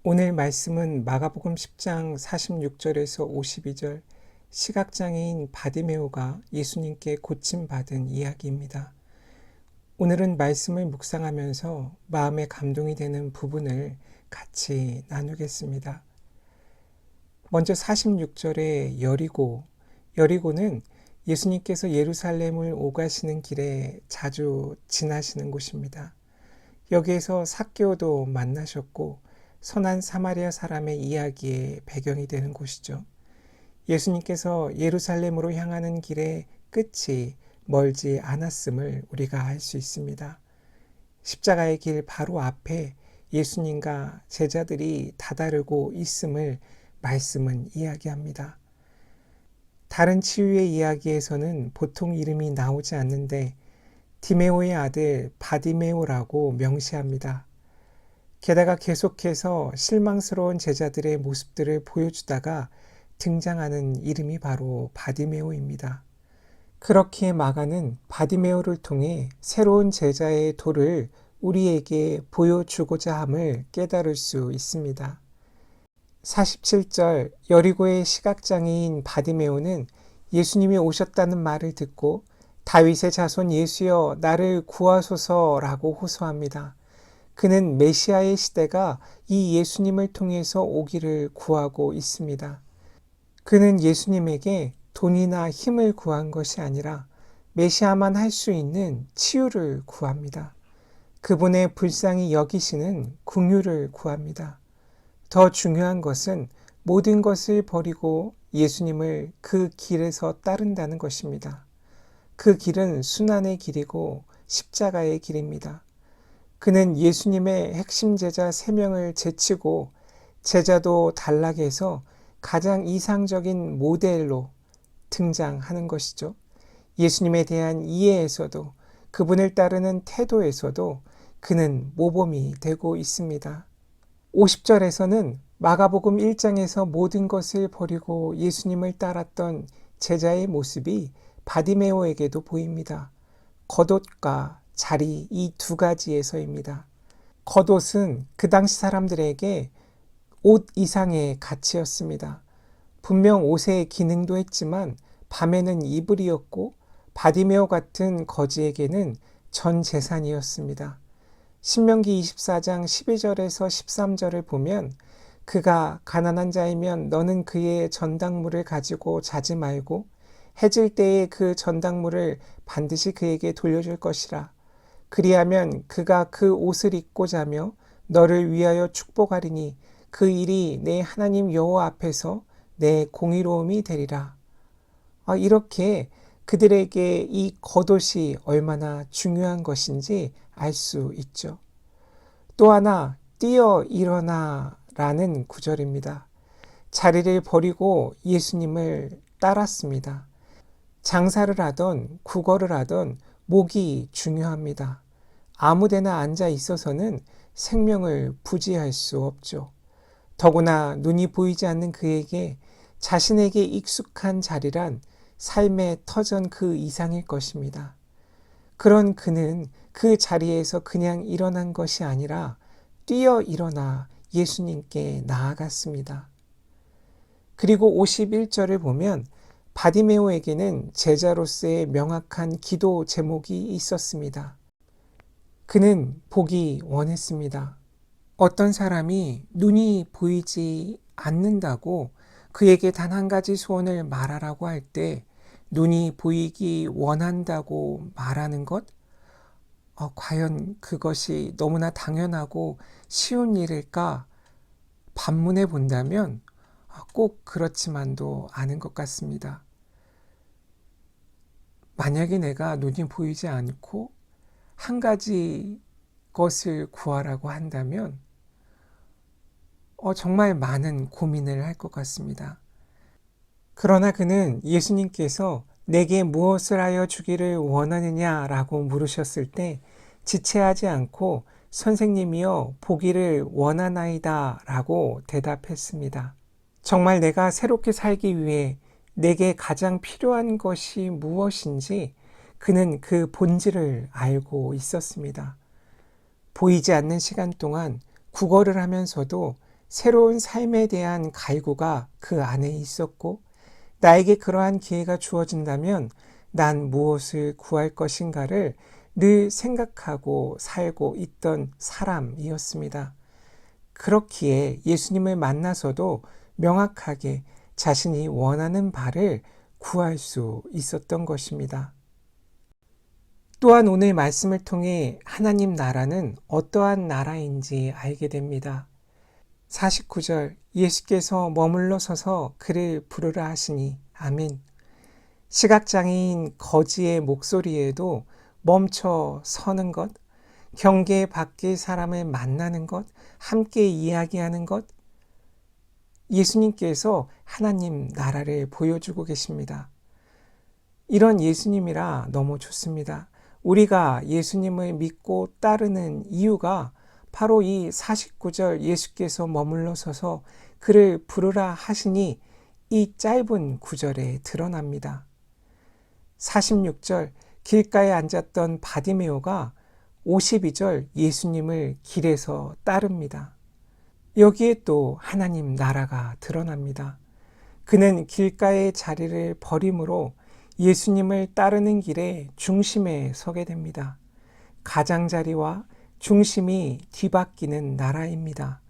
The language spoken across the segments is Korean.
오늘 말씀은 마가복음 10장 46절에서 52절, 시각장애인 바디메오가 예수님께 고침받은 이야기입니다. 오늘은 말씀을 묵상하면서 마음에 감동이 되는 부분을 같이 나누겠습니다. 먼저 46절에 여리고는 예수님께서 예루살렘을 오가시는 길에 자주 지나시는 곳입니다. 여기에서 삭개오도 만나셨고 선한 사마리아 사람의 이야기의 배경이 되는 곳이죠. 예수님께서 예루살렘으로 향하는 길의 끝이 멀지 않았음을 우리가 알 수 있습니다. 십자가의 길 바로 앞에 예수님과 제자들이 다다르고 있음을 말씀은 이야기합니다. 다른 치유의 이야기에서는 보통 이름이 나오지 않는데 디메오의 아들 바디메오라고 명시합니다. 게다가 계속해서 실망스러운 제자들의 모습들을 보여주다가 등장하는 이름이 바로 바디메오입니다. 그렇기에 마가는 바디메오를 통해 새로운 제자의 도를 우리에게 보여주고자 함을 깨달을 수 있습니다. 47절 여리고의 시각장애인 바디메오는 예수님이 오셨다는 말을 듣고 다윗의 자손 예수여 나를 구하소서라고 호소합니다. 그는 메시아의 시대가 이 예수님을 통해서 오기를 구하고 있습니다. 그는 예수님에게 돈이나 힘을 구한 것이 아니라 메시아만 할 수 있는 치유를 구합니다. 그분의 불쌍히 여기시는 긍휼을 구합니다. 더 중요한 것은 모든 것을 버리고 예수님을 그 길에서 따른다는 것입니다. 그 길은 순환의 길이고 십자가의 길입니다. 그는 예수님의 핵심 제자 3명을 제치고 제자도 단락에서 가장 이상적인 모델로 등장하는 것이죠. 예수님에 대한 이해에서도 그분을 따르는 태도에서도 그는 모범이 되고 있습니다. 50절에서는 마가복음 1장에서 모든 것을 버리고 예수님을 따랐던 제자의 모습이 바디메오에게도 보입니다. 겉옷과 자리 이 두 가지에서입니다. 겉옷은 그 당시 사람들에게 옷 이상의 가치였습니다. 분명 옷의 기능도 했지만 밤에는 이불이었고 바디메오 같은 거지에게는 전 재산이었습니다. 신명기 24장 12절에서 13절을 보면 그가 가난한 자이면 너는 그의 전당물을 가지고 자지 말고 해질 때에 그 전당물을 반드시 그에게 돌려줄 것이라. 그리하면 그가 그 옷을 입고 자며 너를 위하여 축복하리니 그 일이 내 하나님 여호와 앞에서 내 공의로움이 되리라. 이렇게 그들에게 이 겉옷이 얼마나 중요한 것인지 알 수 있죠. 또 하나 뛰어 일어나 라는 구절입니다. 자리를 버리고 예수님을 따랐습니다. 장사를 하던 구걸을 하던 목이 중요합니다. 아무데나 앉아 있어서는 생명을 부지할 수 없죠. 더구나 눈이 보이지 않는 그에게 자신에게 익숙한 자리란 삶의 터전 그 이상일 것입니다. 그런 그는 그 자리에서 그냥 일어난 것이 아니라 뛰어 일어나 예수님께 나아갔습니다. 그리고 51절을 보면 바디메오에게는 제자로서의 명확한 기도 제목이 있었습니다. 그는 보기 원했습니다. 어떤 사람이 눈이 보이지 않는다고 그에게 단 한 가지 소원을 말하라고 할 때 눈이 보이기 원한다고 말하는 것? 과연 그것이 너무나 당연하고 쉬운 일일까? 반문해 본다면 꼭 그렇지만도 않은 것 같습니다. 만약에 내가 눈이 보이지 않고 한 가지 것을 구하라고 한다면 정말 많은 고민을 할 것 같습니다. 그러나 그는 예수님께서 내게 무엇을 하여 주기를 원하느냐라고 물으셨을 때 지체하지 않고 선생님이여 보기를 원하나이다 라고 대답했습니다. 정말 내가 새롭게 살기 위해 내게 가장 필요한 것이 무엇인지 그는 그 본질을 알고 있었습니다. 보이지 않는 시간 동안 구걸을 하면서도 새로운 삶에 대한 갈구가 그 안에 있었고, 나에게 그러한 기회가 주어진다면 난 무엇을 구할 것인가를 늘 생각하고 살고 있던 사람이었습니다. 그렇기에 예수님을 만나서도 명확하게 자신이 원하는 바를 구할 수 있었던 것입니다. 또한 오늘 말씀을 통해 하나님 나라는 어떠한 나라인지 알게 됩니다. 49절 예수께서 머물러 서서 그를 부르라 하시니 아멘. 시각장애인 거지의 목소리에도 멈춰 서는 것, 경계 밖의 사람을 만나는 것, 함께 이야기하는 것, 예수님께서 하나님 나라를 보여주고 계십니다. 이런 예수님이라 너무 좋습니다. 우리가 예수님을 믿고 따르는 이유가 바로 이 49절 예수께서 머물러 서서 그를 부르라 하시니 이 짧은 구절에 드러납니다. 46절 길가에 앉았던 바디메오가 52절 예수님을 길에서 따릅니다. 여기에 또 하나님 나라가 드러납니다. 그는 길가의 자리를 버림으로 예수님을 따르는 길의 중심에 서게 됩니다. 가장자리와 중심이 뒤바뀌는 나라입니다.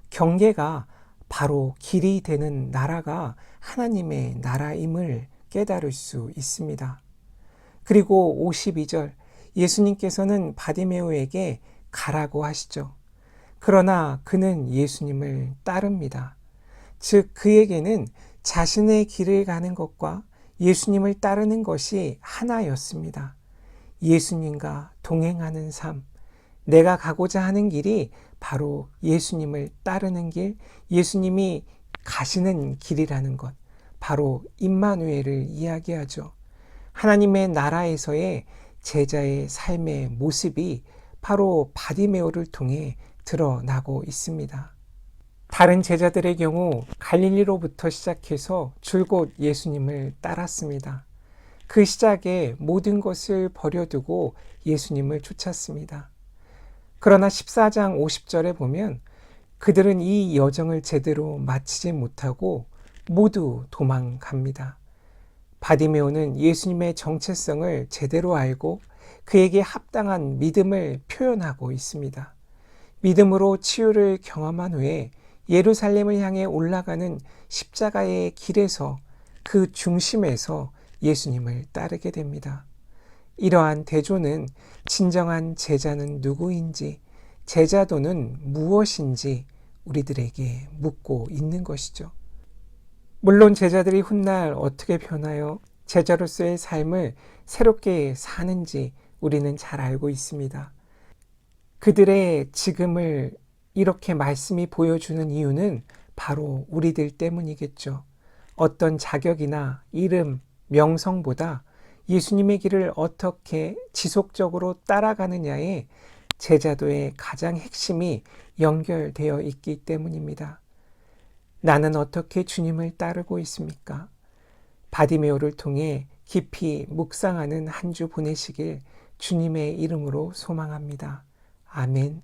경계가 바로 길이 되는 나라가 하나님의 나라임을 깨달을 수 있습니다. 그리고 52절 예수님께서는 바디메오에게 가라고 하시죠. 그러나 그는 예수님을 따릅니다. 즉 그에게는 자신의 길을 가는 것과 예수님을 따르는 것이 하나였습니다. 예수님과 동행하는 삶, 내가 가고자 하는 길이 바로 예수님을 따르는 길, 예수님이 가시는 길이라는 것, 바로 임마누엘을 이야기하죠. 하나님의 나라에서의 제자의 삶의 모습이 바로 바디메오를 통해 드러나고 있습니다. 다른 제자들의 경우 갈릴리로부터 시작해서 줄곧 예수님을 따랐습니다. 그 시작에 모든 것을 버려두고 예수님을 쫓았습니다. 그러나 14장 50절에 보면 그들은 이 여정을 제대로 마치지 못하고 모두 도망갑니다. 바디메오는 예수님의 정체성을 제대로 알고 그에게 합당한 믿음을 표현하고 있습니다. 믿음으로 치유를 경험한 후에 예루살렘을 향해 올라가는 십자가의 길에서 그 중심에서 예수님을 따르게 됩니다. 이러한 대조는 진정한 제자는 누구인지, 제자도는 무엇인지 우리들에게 묻고 있는 것이죠. 물론 제자들이 훗날 어떻게 변하여 제자로서의 삶을 새롭게 사는지 우리는 잘 알고 있습니다. 그들의 지금을 이렇게 말씀이 보여주는 이유는 바로 우리들 때문이겠죠. 어떤 자격이나 이름, 명성보다 예수님의 길을 어떻게 지속적으로 따라가느냐에 제자도의 가장 핵심이 연결되어 있기 때문입니다. 나는 어떻게 주님을 따르고 있습니까? 바디메오를 통해 깊이 묵상하는 한 주 보내시길 주님의 이름으로 소망합니다. 아멘.